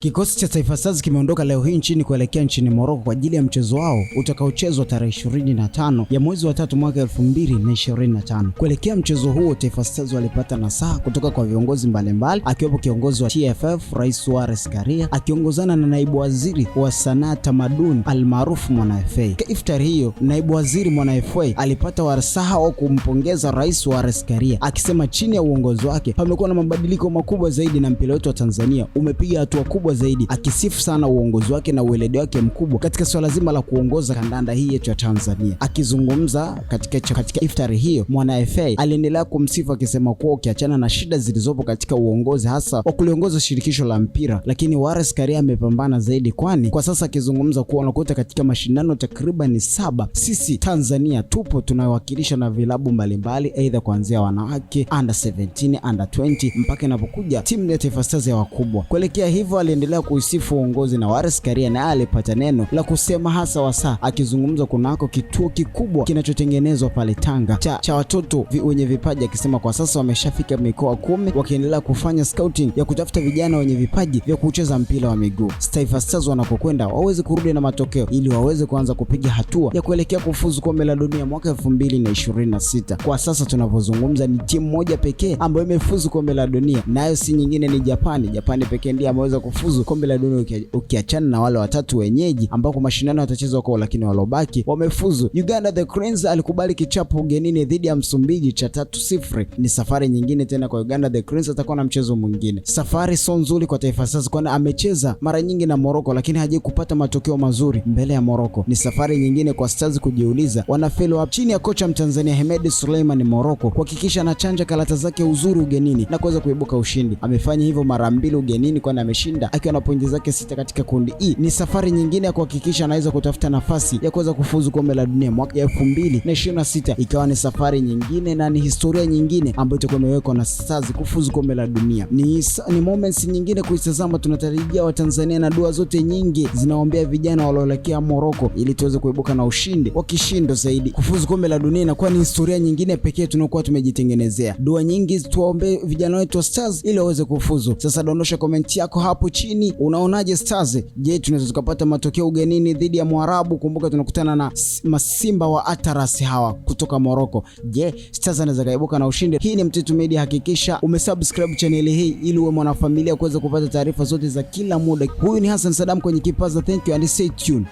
Kikosi cha Taifa Stars kimeondoka leo hii nchini kuelekea nchini Morocco kwa ajili ya mchezo wao utakaochezwa tarehe 25 ya mwezi wa 3 mwaka 2025. Kuelekea mchezo huo, Taifa Stars walipata nasaha kutoka kwa viongozi mbalimbali akiwepo kiongozi wa TFF Rais Wallace Karia akiongozana na naibu waziri wa sanaa tamaduni almaarufu Mwana FA. Kwa iftari hiyo, naibu waziri Mwana FA alipata wasaha wa kumpongeza Rais Wallace Karia akisema chini ya uongozi wake pamekuwa na mabadiliko makubwa zaidi na mpira wetu wa Tanzania umepiga hatua kubwa zaidi, akisifu sana uongozi wake na ueledi wake mkubwa katika swala zima la kuongoza kandanda hii yetu ya Tanzania. Akizungumza katika iftari hiyo, Mwana FA aliendelea kumsifu akisema kuwa ukiachana na shida zilizopo katika uongozi hasa wa kuliongoza shirikisho la mpira, lakini Wallace Karia amepambana zaidi, kwani kwa sasa akizungumza kuwa unakuta katika mashindano takriban 7 sisi Tanzania tupo tunawakilisha na vilabu mbalimbali, aidha kuanzia wanawake under 17, under 20 mpaka inapokuja timu ya Taifa Stars ya wakubwa. Kuelekea hivyo aliendelea kuisifu uongozi na Wallace Karia na alipata neno la kusema hasa wasaa akizungumza kunako kituo kikubwa kinachotengenezwa pale Tanga cha watoto wenye vipaji, akisema kwa sasa wameshafika mikoa 10 wakiendelea kufanya scouting ya kutafuta vijana wenye vipaji vya kucheza mpira wa miguu. Taifa Stars wanapokwenda waweze kurudi na matokeo ili waweze kuanza kupiga hatua ya kuelekea kufuzu kombe la dunia mwaka 2026. Kwa sasa tunavyozungumza ni timu moja pekee ambayo imefuzu kombe la dunia, nayo si nyingine ni Japani. Japani pekee ndiye ameweza kufuzu kombe la dunia ukiachana na wale watatu wenyeji ambao kwa mashindano yatachezwa kwao, lakini walobaki wamefuzu. Uganda the Cranes alikubali kichapo ugenini dhidi ya Msumbiji cha 3-0. Ni safari nyingine tena kwa Uganda the Cranes, atakuwa na mchezo mwingine. Safari sio nzuri kwa Taifa Stars kwani amecheza mara nyingi na Morocco lakini hajawahi kupata matokeo mazuri mbele ya Morocco. Ni safari nyingine kwa Stars kujiuliza wana follow up chini ya kocha Mtanzania Hemed Suleiman Morocco kuhakikisha anachanja karata zake uzuri ugenini na kuweza kuibuka ushindi. Amefanya hivyo mara 2 ugenini kwani ameshinda akiwa na pointi zake 6 katika kundi E. Ni safari nyingine ya kuhakikisha anaweza kutafuta nafasi ya kuweza kufuzu kombe la dunia mwaka 2026, ikawa ni safari nyingine na ni historia nyingine ambayo itakuwa imewekwa na Stars kufuzu kombe la dunia. Ni moments nyingine kuitazama. Tunatarajia Watanzania na dua zote nyingi zinaombea vijana walioelekea Morocco ili tuweze kuibuka na ushindi wa kishindo zaidi. Kufuzu kombe la dunia inakuwa ni historia nyingine pekee tunakuwa tumejitengenezea. Dua nyingi tuwaombe vijana wetu wa Stars ili waweze kufuzu. Sasa dondosha comment yako hapo chini, unaonaje Stars? Je, tunaweza tukapata matokeo ugenini dhidi ya Mwarabu? Kumbuka tunakutana na Masimba wa Ataras hawa kutoka Morocco. Je, Stars anaweza kaibuka na ushindi? Hii ni Mtitu Media, hakikisha umesubscribe channel hii ili uwe mwanafamilia kuweza kupata taarifa zote za kila muda. Huyu ni Hassan Saddam kwenye kipaza. Thank you and stay tuned.